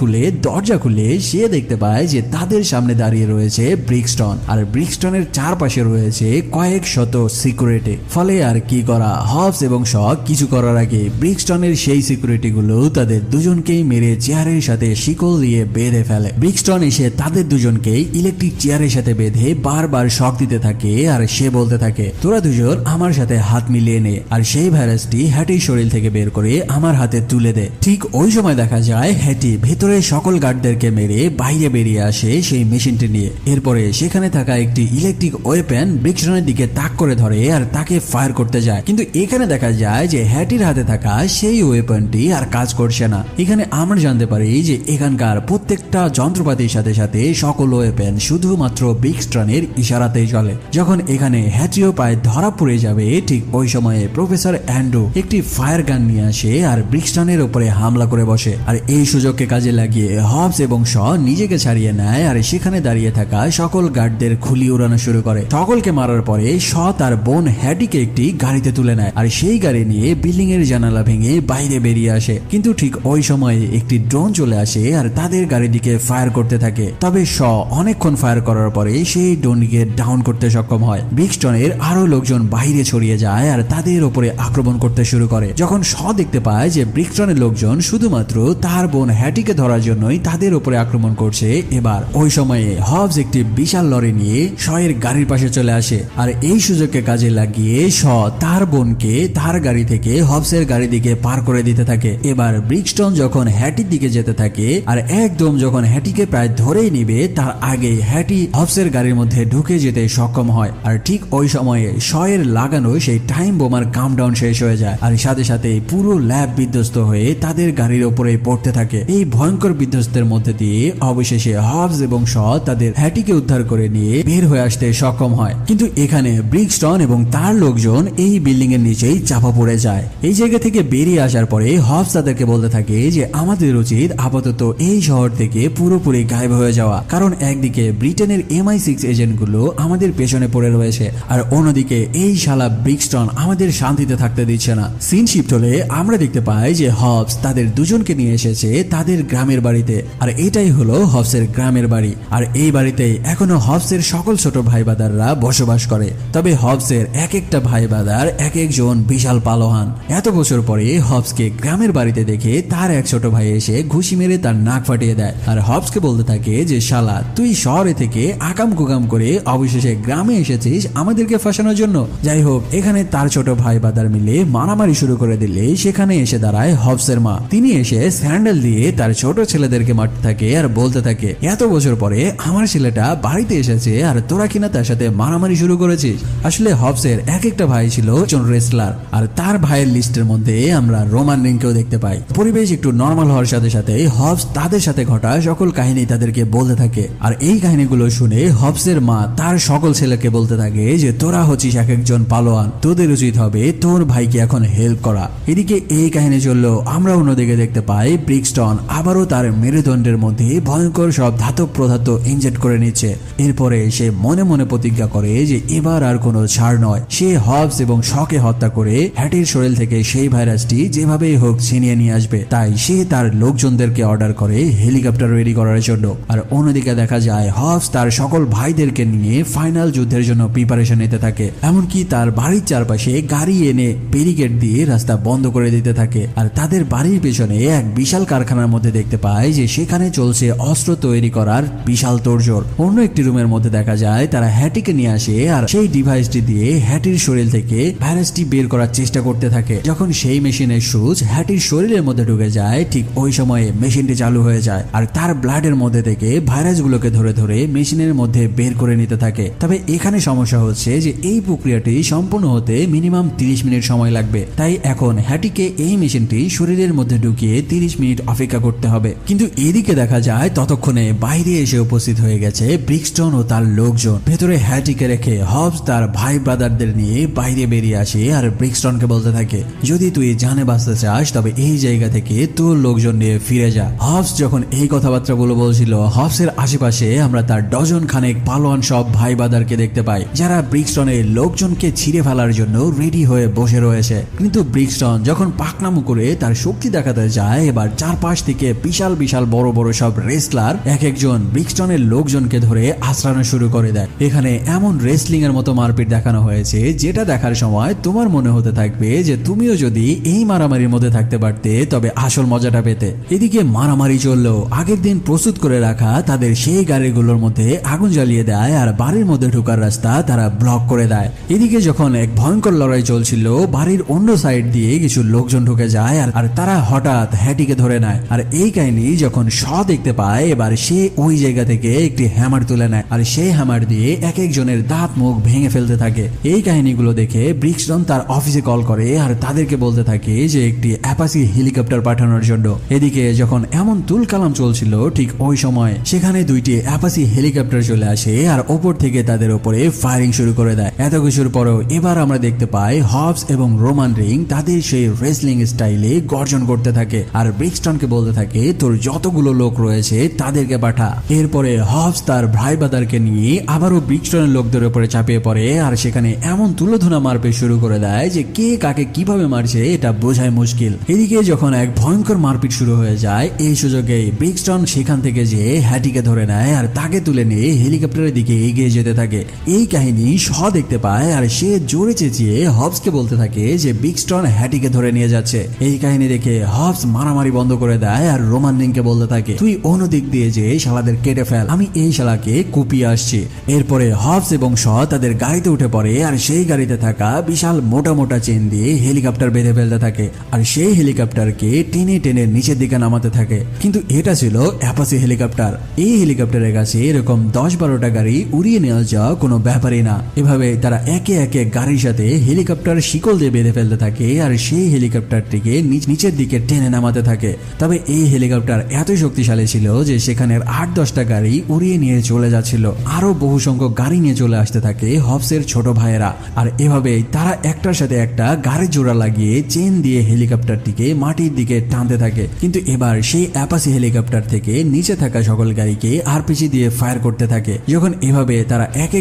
দরজা খুলে সে দেখতে পায় যে তাদের সামনে দাঁড়িয়ে রয়েছে ব্রিক্সটন আর ব্রিক্সটনের চারপাশে রয়েছে কয়েক শত সিকিউরিটি। ফলে আর কি করা, হবস এবং শ কিছু করার আগে ব্রিক্সটনের সেই সিকিউরিটি গুলো তাদের দুজনকেই মেরে চেয়ারের সাথে শিকল দিয়ে বেঁধে ফেলে। ব্রিক্সটন এসে তাদের দুজনকেই ইলেকট্রিক চেয়ারের সাথে বেঁধে বারবার শক দিতে থাকে আর সে বলতে থাকে তোরা দুজন আমার সাথে হাত মিলিয়ে নে আর সেই ভাইরাসটি হ্যাটির শরীর থেকে বের করে আমার হাতে তুলে দে। ঠিক ওই সময় দেখা যায় হ্যাটি ভেতরে সকল গার্ডদেরকে মেরে বাইরে বেরিয়ে আসে সেই মেশিনটি নিয়ে। এরপরে সেখানে থাকা একটি ইলেকট্রিক ওয়েপেন ব্রিক্সটনের দিকে তাক করে ধরে আর তাকে ফায়ার করতে যায়, কিন্তু এখানে দেখা যায় যে হ্যাটির হাতে থাকা সেই ওয়েপনটি আর কাজ করছে না। এখানে আমরা জানতে পারি যে এখানকার প্রত্যেকটা যন্ত্রপাতির সাথে সাথে সকল ওয়েপেন শুধুমাত্র ব্রিক্সটনের ইশারাতেই চলে। যখন এখানে হ্যাটিও পায় ধরা পড়ে যাবে ঠিক ওই সময়ে প্রফেসর অ্যান্ড্রু একটি ফায়ার গান নিয়ে আসে আর ব্রিক্সটনের উপরে হামলা করে বসে। আর এই সুযোগকে কাজে লাগিয়ে হবস এবং শ নিজেকে ছাড়িয়ে নেয় আর সেখানে দাঁড়িয়ে থাকা সকল গার্ডদের খুলি উড়ানো শুরু করে। সকলকে মারার পরে শ তার বোন হ্যাটিকে একটি গাড়িতে তুলে নেয় আর সেই গাড়ি নিয়ে বিল্ডিং এর জানালা ভেঙে বাইরে বেরিয়ে আসে। কিন্তু ঠিক ওই সময়ে একটি ড্রোন চলে আসে আর তাদের গাড়ির দিকে ফায়ার করতে থাকে। তবে শ অনেকক্ষণ ফায়ার করার পরে সেই ড্রোনকে ডাউন করতে সক্ষম হয়। ব্রিক্সটনের আরো লোকজন বাইরে ছড়িয়ে যায় আর তাদের উপরে আক্রমণ করতে শুরু করে। যখন শ দেখতে পায় যে ব্রিক্সটনের লোকজন শুধুমাত্র তার বোন হ্যাটিকে ধরার জন্যই তাদের উপরে আক্রমণ করছে, এবার ওই সময়ে হবস একটি বিশাল লরি নিয়ে শয়ের গাড়ির পাশে চলে আসে আর এই সুযোগকে কাজে লাগিয়ে শ তার বোনকে তার গাড়ি থেকে হবসের গাড়ি দিকে পার করে দিতে থাকে। এবার ব্রিক্সটন যখন হ্যাটির দিকে যেতে থাকে আর আর একদম যখন হ্যাটিকে প্রায় ধরেই নিবে তার আগে হ্যাটি হবসের গাড়ির মধ্যে ঢুকে যেতে সক্ষম হয়। আর ঠিক ওই সময়ে শয়ের লাগানো সেই টাইম বোমার কাউন্টডাউন শেষ হয়ে যায় আর সাথে সাথে পুরো ল্যাব বিধ্বস্ত হয়ে তাদের গাড়ির ওপরে পড়তে থাকে। এই ভয়ঙ্কর বিধ্বস্তের মধ্যে দিয়ে অবশেষে হবস এবং শ তাদের হ্যাটিকে উদ্ধার করে নিয়ে বের হয়ে আসতে সক্ষম হয়। কিন্তু এখানে ব্রিক্সটন এবং তার লোকজন এই বিল্ডিং এর নিচেই চাপা পড়ে যায়। এই জায়গা থেকে বেরিয়ে আসার পরে হবস তাদেরকে বলতে থাকে যে আমাদের উচিত আপাতত এই শহর থেকে পুরোপুরি গায়েব হয়ে যাওয়া, কারণ একদিকে ব্রিটেনের MI6 এজেন্টগুলো আমাদের পেছনে পড়ে রয়েছে আর অন্যদিকে এই শালা ব্রিক্সটন আমাদের শান্তিতে থাকতে দিচ্ছে না। সিন শিফট হলে আমরা দেখতে পাই যে হবস তাদের দুজনকে নিয়ে এসেছে তাদের গ্রামের বাড়িতে, আর এটাই হলো হবসের গ্রামের বাড়ি। আর এই বাড়িতে এখনো হবসের সকল ছোট ভাই বাদাররা বসবাস করে, তবে হবসের এক একটা ভাই বাদার এক একজন বিশাল পালোহান। এত বছর পরে হবসকে গ্রামের বাড়িতে দেখে তার এক ছোট ভাই এসে ঘুষি মেরে তার নাক ফাটিয়ে দেয় আর হবসকে বলতে থাকে যে শালা তুই শহরে থেকে আকাম কুকাম করে অবশেষে গ্রামে এসেছিস আমাদেরকে ফাঁসানোর জন্য। যাই হোক, এখানে তার ছোট ভাই বাদার মিলে মারামারি শুরু করে দিলে সেখানে এসে দাঁড়ায় হবসের মা। তিনি এসে স্যান্ডেল দিয়ে তার ছোট ছেলেদেরকে মারতে থাকে আর বলতে থাকে এত বছর পরে আমার ছেলেটা বাড়িতে এসেছে আর তোরা কিনা তার সাথে মারামারি শুরু করেছিস। আসলে হবসের এক একটা ভাই ছিল একজন রেসলার, আর তার ভাইয়ের লিস্টের মধ্যে আমরা রোমান রিংকেও দেখতে পাই। পরিবেশ একটু নর্মাল হওয়ার সাথে সাথে হবস তাদের সাথে ঘটা সকল কাহিনী তাদেরকে বলতে থাকে। আর এই কাহিনীগুলো শুনে হবসের মা তার সকল ছেলেকে বলতে থাকে যে তোরা হচ্ছিস এক একজন পালোয়ান, তোদের উচিত হবে তোর ভাইকে এখন হেল্প করা। এদিকে এই কাহিনী চললো, আমরা অন্যদিকে দেখতে পাই ব্রিক্সটন আবারও তার মেরুদণ্ডের মধ্যে ভয়ঙ্কর সব ধাতব পদার্থ ইনজেক্ট করে নিচ্ছে। এরপরে সে মনে মনে প্রতিজ্ঞা করে যে এবার আর কোনো ছাড় নয়। সে হবস এবং শকে হত্যা করে হ্যাটির শরীর থেকে সেই ভাইরাসটি যেভাবেই হোক ছিনিয়ে নিয়ে আসবে। তাই সে তার লোকজনদেরকে অর্ডার করে হেলিকপ্টার রেডি করার জন্য। আর অন্যদিকে দেখা যায় হবস তার সকল ভাইদেরকে নিয়ে ফাইনাল যুদ্ধের জন্য প্রিপারেশন নিতে থাকে। এমনকি তার বাড়ির চারপাশে গাড়ি এনে ব্যারিকেড দিয়ে রাস্তা বন্ধ করে দিতে থাকে। আর তাদের বাড়ির পেছনে এক বিশাল কারখানার মধ্যে দেখতে পায় যে সেখানে চলছে অস্ত্র তৈরি করার বিশাল তোড়জোড়। অন্য একটি রুমের মধ্যে দেখা যায় তারা হ্যাটিকে নিয়ে আসে আর সেই ডিভাইসটি দিয়ে হ্যাটির শরীর থেকে ভাইরাসটি বের করার চেষ্টা করতে থাকে। যখন সেই মেশিনের সুইচ হ্যাটির শরীরের মধ্যে ঢুকে যায় ঠিক ওই সময়ে মেশিনটি চালু হয়ে যায় আর তার ব্লাডের মধ্যে থেকে ভাইরাসগুলোকে ধরে ধরে মেশিনের মধ্যে বের করে নিতে থাকে। তবে এখানে সমস্যা হচ্ছে যে এই প্রক্রিয়াটি সম্পূর্ণ হতে মিনিমাম 30 মিনিট সময় লাগবে। তাই এখন হ্যাটিকে এই মেশিনটি শরীরের মধ্যে ঢুকিয়ে 30 মিনিট অপেক্ষা করতে হবে। কিন্তু এদিকে দেখা যায় ততক্ষণে বাইরে এসে উপস্থিত হয়ে গেছে ব্রিক্সটন ও তার লোকজন। ভেতরে হ্যাটিকে রেখে হবস তার ভাই ব্রাদারদের নিয়ে বাইরে বেরিয়ে আসে আর ব্রিক্সটনকে বলতে থাকে যদি তুই জানে বাঁচতে চাস তবে এই জায়গা থেকে তোর লোকজন নিয়ে ফিরে যা। হবস যখন এই কথাবার্তাগুলো বলছিল হবসের আশেপাশে আমরা তার ডজন খানেক পালোয়ান সব ভাই ব্রাদারকে দেখতে পাই যারা ব্রিক্সটনের লোকজনকে ছিঁড়ে ফেলার জন্য রেডি হয়ে বসে রয়েছে। কিন্তু ব্রিক্সটন যখন পাকনামো করে তার শক্তি দেখাতে যায় এবার চারপাশ থেকে বিশাল বিশাল বড় বড় সব রেসলার এক একজন ব্রিক্সটনের লোকজনকে ধরে আশ্রানো শুরু করে দেয়। এখানে এমন রেসলিং এর মতো মারপিট দেখানো হয়েছে যেটা দেখার সময় তোমার মনে হতে থাকবে যে তুমিও যদি এই মারামারির মধ্যে থাকতে পারতে তবে আসল মজাটা পেতে। এদিকে মারামারি চললো। আগের দিন প্রস্তুত করে রাখা তাদের সেই গাড়িগুলোর মধ্যে আগুন জ্বালিয়ে দেয় আর বাড়ির মধ্যে ঢোকার রাস্তা তারা ব্লক করে দেয়। এদিকে যখন এক ভয়ঙ্কর লড়াই চলছিল বাড়ির অন্য সাইড দিয়ে কিছু লোকজন ঢুকে যায় আর তারা হঠাৎ হ্যাটিকে ধরে নেয়। আর এই কাহিনী যখন শ দেখতে পায় এবার সে ওই জায়গা থেকে একটি হ্যামার তুলে নেয় আর সেই হ্যামার দিয়ে এক একজনের দাঁত মুখ ভেঙে ফেলতে থাকে। এই কাহিনীগুলো দেখে ব্রিক্সটন তার অফিসে কল করে আর তাদেরকে বলতে থাকে যে একটি অ্যাপাচি হেলিকপ্টার পাঠানোর জন্য। এদিকে যখন এমন তুলকালাম চলছিল ঠিক ওই সময় সেখানে দুইটি অ্যাপাচি হেলিকপ্টার চলে আসে আর ওপর থেকে তাদের উপরে ফায়ারিং শুরু করে দেয়। এত কিছুর পরেও এবার আমরা দেখতে পাই হবস এবং রোমান রিং তাদের সেই রেসলিং স্টাইলে গর্জন করতে থাকে আর ব্রিক্সটনকে বলতে থাকে তোর যতগুলো লোক রয়েছে তাদেরকে পাঠা। এরপরে হবস তার ভাই বাদারকে নিয়ে আবারও ব্রিক্সটনের লোকদের উপরে চাপিয়ে পড়ে আর সেখানে এমন তুলোধনা মারপিট শুরু করে দেয় যে কে কাকে কিভাবে মারছে এটা বোঝাই মুশকিল। এদিকে যখন এক ভয়ঙ্কর মারপিট শুরু হয়ে যায় এই সুযোগে ব্রিক্সটন সেখান থেকে যে হ্যাটিকে ধরে নেয় আর তাকে তুলে নিয়ে হেলিকপ্টারের দিকে এগিয়ে যেতে থাকে। এই কাহিনী শ দেখতে পায় আর সে জোরে চেঁচিয়ে হবসকে বলতে থাকে যে ব্রিক্সটন হ্যাটিকে ধরে নিয়ে যাচ্ছে। এই কাহিনী দেখে হবস মারামারি বন্ধ করে দেয় আর রোমান রিংকে বলতে থাকে তুই অন্য দিক দিয়ে যে শালাদের কেটে ফেল, আমি এই শালাকে কুপিয়ে আসছি। এরপরে হবস এবং শ তাদের গাড়িতে উঠে পড়ে আর সেই গাড়িতে থাকা বিশাল মোটা মোটা চেন দিয়ে হেলিকপ্টার বেঁধে ফেলতে থাকে আর সেই হেলিকপ্টারকে টেনে টেনে নিচের দিকে নামাতে থাকে। কিন্তু এটা ছিল অ্যাপাচি হেলিকপ্টার। এই হেলিকপ্টারের কাছে এরকম 10-12টা গাড়ি উড়িয়ে নেওয়া যাওয়া কোনো ব্যাপারই না। এভাবে তারা একে একে গাড়ির সাথে হেলিকপ্টার শিকল দিয়ে বেঁধে ফেলতে থাকে আর সেই হেলিকপ্টারটিকে নিচের দিকে টেনে নামাতে থাকে। তবে এই হেলিকপ্টার এত শক্তিশালী ছিল যে সেখানের 8-10টা গাড়ি উড়িয়ে নিয়ে চলে যাচ্ছিল। আরো বহু সংখ্যক গাড়ি নিয়ে চলে আসতে থাকে হবসের ছোট ভাইয়েরা। আর এভাবেই তারা একটার সাথে একটা গাড়ির জোড়া লাগিয়ে চেন দিয়ে হেলিকপ্টারটিকে মাটির দিকে টানতে থাকে। কিন্তু এবার সেই অ্যাপাচি হেলিকপ্টার থেকে নিচে থাকা সকল গাড়িকে আরপিজি দিয়ে ফায়ার করতে থাকে। যখন এভাবে তারা এক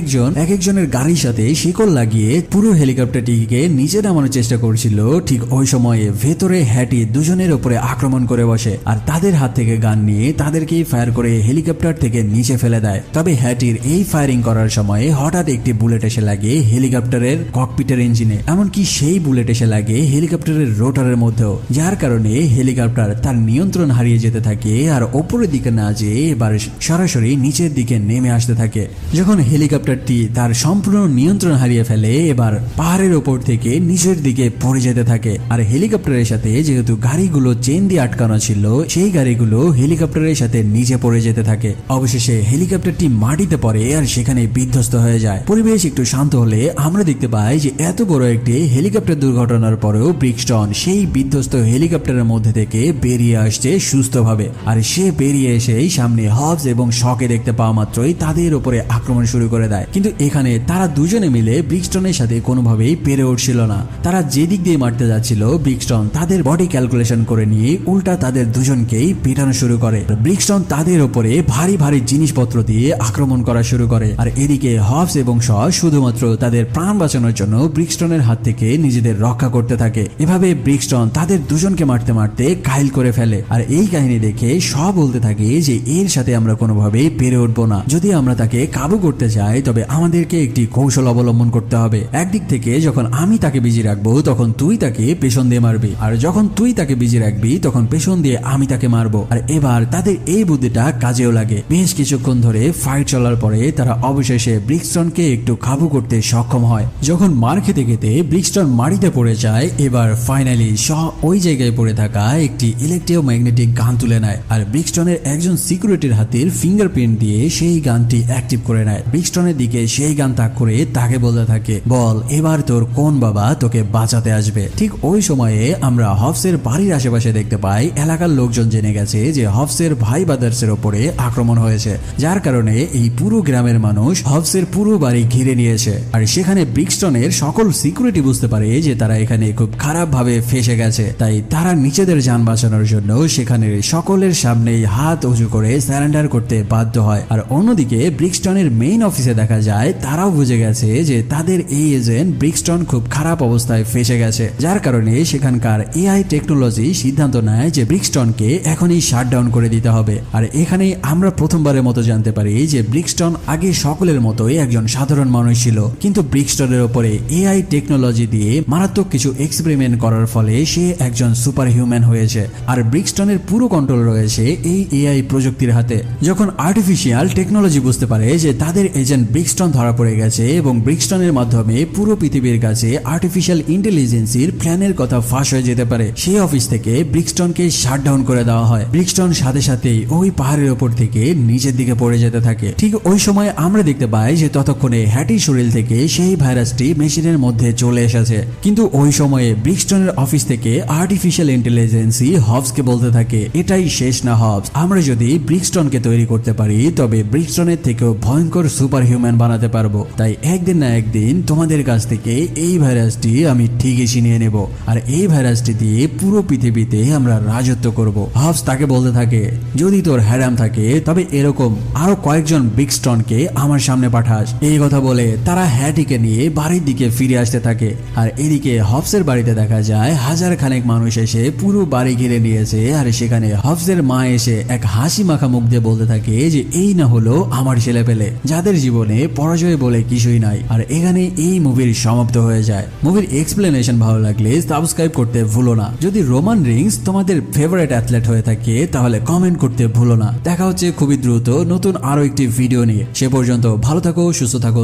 একজনের গাড়ির সাথে শিকল লাগিয়ে পুরো হেলিকপ্টারটিকে নিচে নামানোর চেষ্টা করছিল, ঠিক ওই সময়ে ভেতরে হ্যাটি দুজনের উপরে আক্রমণ করে বসে আর তাদের হাত থেকে গান নিয়ে তাদেরকেই ফায়ার করে হেলিকপ্টার থেকে নিচে ফেলে দেয়। তবে হ্যাটির এই ফায়ারিং করার সময় হঠাৎ একটি বুলেট এসে লাগে হেলিকপ্টারের ককপিটের ইঞ্জিনে, এমনকি সেই বুলেট এসে লাগে হেলিকপ্টারের রোটারের মধ্যেও, যার কারণে হেলিকপ্টার তার নিয়ন্ত্রণ হারিয়ে যেতে থাকে আর ওপরের দিকে না যেয়ে এবার সরাসরি নিচের দিকে নেমে আসতে থাকে। যখন হেলিকপ্টারটি তার সম্পূর্ণ নিয়ন্ত্রণ হারিয়ে ফেলে এবার পাহাড়ের ওপর থেকে নিচের দিকে পড়ে যেতে থাকে। আর হেলিকপ্টারের সাথে যেহেতু গাড়িগুলো চেন দিয়ে আটকানো ছিল সেই গাড়িগুলো হেলিকপ্টারের সাথে নিচে পড়ে যেতে থাকে। অবশেষে হেলিকপ্টারটি মাটিতে পড়ে আর সেখানে বিধ্বস্ত হয়ে যায়। পরিবেশ একটু শান্ত হলে আমরা দেখতে পাই যে এত বড় একটি হেলিকপ্টার দুর্ঘটনার পরেও ব্রিক্সটন সেই বিধ্বস্ত হেলিকপ্টারের মধ্যে থেকে বেরিয়ে আসছে সুস্থভাবে। আর সে বেরিয়ে এসেই সামনে হবস এবং শকে দেখতে পাওয়া মাত্রই তাদের উপরে আক্রমণ শুরু করে দেয়। কিন্তু এখানে তারা দুজনে মিলে ব্রিক্সটনের সাথে কোনোভাবেই পেরে উঠছিল না। তারা যেদিক দিয়ে মারতে যাচ্ছিল ব্রিক্সটন তাদের বডি ক্যালকুলেশন করে নিয়ে উল্টা তাদের দুজনকেই পেটানো শুরু করে। ব্রিক্সটন তাদের উপরে ভারী ভারী জিনিসপত্র দিয়ে আক্রমণ করা শুরু করে। আর এদিকে হবস এবং শ শুধুমাত্র তাদের প্রাণ বাঁচানোর জন্য ব্রিক্সটনের হাত থেকে নিজেদের রক্ষা করতে থাকে। এভাবে ব্রিক্সটন তাদের দুজনকে মারতে মারতে ঘায়েল করে ফেলে। আর এই কাহিনী দেখে শ বলতে থাকে যে এর সাথে আমরা কোনোভাবেই পেরে উঠবো না। যদি আমরা তাকে কাবু করতে চাই তবে আমাদেরকে একটি কৌশল অবলম্বন করতে হবে। একদিক থেকে যখন আমি তাকে বিজি রাখবো তখন তুই তাকে পেছন দিয়ে মারবি, আর যখন তুই তাকে বিজি রাখবি তখন পেছন দিয়ে আমি তাকে মারবো। আর এবার তাদের এই বুদ্ধিটা কাজেও লাগে। বেশ কিছুক্ষণ ধরে ফাইট চলার পরে তারা অবশেষে ব্রিক্সটনকে একটু কাবু করতে সক্ষম হয়। যখন মার খেতে খেতে ব্রিক্সটন মাটিতে পড়ে যায় এবার ফাইনালি শ ওই জায়গায় পড়ে থাকা একটি ইলেকট্রোম্যাগনেটিক গান তুলে নেয় আর ব্রিক্সটনের একজন সিকিউরিটির হাতের ফিঙ্গারপ্রিন্ট দিয়ে সেই গানটি অ্যাক্টিভ করে নেয়। ব্রিক্সটনের দিকে সেই গান তাক করে তাকে বলতে থাকে, বল এবার তোর কোন বাবা তোকে বাঁচাতে আসবে। ঠিক ওই সময়ে আমরা হবসের বাড়ির আশেপাশে দেখতে পাই এলাকার লোকজন জেনে গেছে যে হবসের ভাই ব্রাদার্সের উপরে আক্রমণ হয়েছে, যার কারণে এই পুরো গ্রামের মানুষ হবসের পুরো বাড়ি ঘিরে নিয়েছে। আর সেখানে ব্রিক্সটনের সকল সিকিউরিটি বুঝতে পারে যে তারা এখানে খুব খারাপ ভাবে ফেসে গেছে, তাই তারা নিজেদের যান বাঁচানোর জন্য সেখানে সকলের সামনেই হাত উঁচু করে সারেন্ডার করতে বাধ্য হয়। আর অন্যদিকে ব্রিক্সটনের মেইন অফিসে দেখা যায় তারাও বুঝে গেছে যে তাদের এই এজেন্ট ব্রিক্সটন খুব খারাপ অবস্থায় ফেসে গেছে, যার কারণে সেখানকার এআই টেকনোলজি সিদ্ধান্ত নেয় যে ব্রিক্সটনকে এখনই শাটডাউন করে দিতে হবে। আর এখানেই আমরা প্রথমবারের মতো জানতে পারি যে ব্রিক্সটন আগে সকলের মতোই একজন সাধারণ মানুষ ছিল, কিন্তু ব্রিক্সটনের উপরে এআই টেকনোলজি দিয়ে মারাত্মক কিছু এক্সপেরিমেন্ট করার ফলে সে একজন সুপার হিউম্যান হয়েছে। আর ব্রিক্সটনের পুরো কন্ট্রোল রয়েছে এই এআই প্রযুক্তির হাতে। যখন আর্টিফিশিয়াল টেকনোলজি বুঝতে পারে যে তাদের এজেন্ট ব্রিক্সটন ধরা পড়ে গেছে এবং ব্রিক্সটনের মাধ্যমে পুরো পৃথিবীর কাছে আর্টিফিশিয়াল ইন্টেলিজেন্সির প্ল্যানের কথা ফাঁস হয়ে যেতে পারে, সেই অফিস থেকে ব্রিক্সটনকে শাটডাউন করে দেওয়া হয়। ব্রিক্সটন সাথে সাথেই ওই পাহাড়ের উপর থেকে নিচের দিকে পড়ে যেতে থাকে। ঠিক ওই সময় আমরা দেখতে পাই যে ততক্ষণে হ্যাটির শরীর থেকে সেই ভাইরাসটি মেশিনের মধ্যে চলে এসেছে। কিন্তু ওই সময়ে ব্রিক্সটনের অফিস থেকে আর্টিফিশিয়াল ইন্টেলিজেন্সি হবসকে বলতে থাকে, এটাই শেষ না হবস, আমরা যদি ব্রিক্সটনকে তৈরি করতে পারি তবে ব্রিক্সটনের থেকেও ভয়ঙ্কর সুপার হিউম্যান বানাতে পারবো। তাই একদিন না একদিন তোমাদের কাছ থেকে এই ভাইরাসটি আমি ঠিকই ছিনিয়ে নেব আর এই ভাইরাসটি দিয়ে পুরো পৃথিবীতে আমরা রাজত্ব করব। হবস তাকে বলতে থাকে, যদি তোর হ্যারাম থাকে তবে এরকম আরো কয়েকজন ব্রিক্সটনকে আমার সামনে পাঠাস। এই কথা বলে তারা হ্যাটিকে নিয়ে বাড়ির দিকে ফিরে আসতে থাকে। আর এদিকে হবসের বাড়িতে দেখা যায় হাজার খানেক মানুষ এসে পুরো বাড়ি ঘিরে নিয়েছে। আর সেখানে হবসের মা এসে এক হাসি মাখা মুখ দিয়ে বলতে থাকে যে এই না হলো আমার ছেলে পেলে যাদের জীবনে পরাজয় বলে কিছুই নাই। আর এখানে এই মুভির সমাপ্ত হয়ে যায়। মুভির এক্সপ্লেনেশন ভালো লাগলে সাবস্ক্রাইব করতে ভুলো না। যদি রোমান রিংস তোমাদের ফেভারিট অ্যাথলেট হয়ে থাকে তাহলে কমেন্ট করতে ভুলো না। দেখা হচ্ছে খুবই দ্রুত নতুন আরো একটি ভিডিও নিয়ে। সে পর্যন্ত ভালো থাকো, সুস্থ থাকো।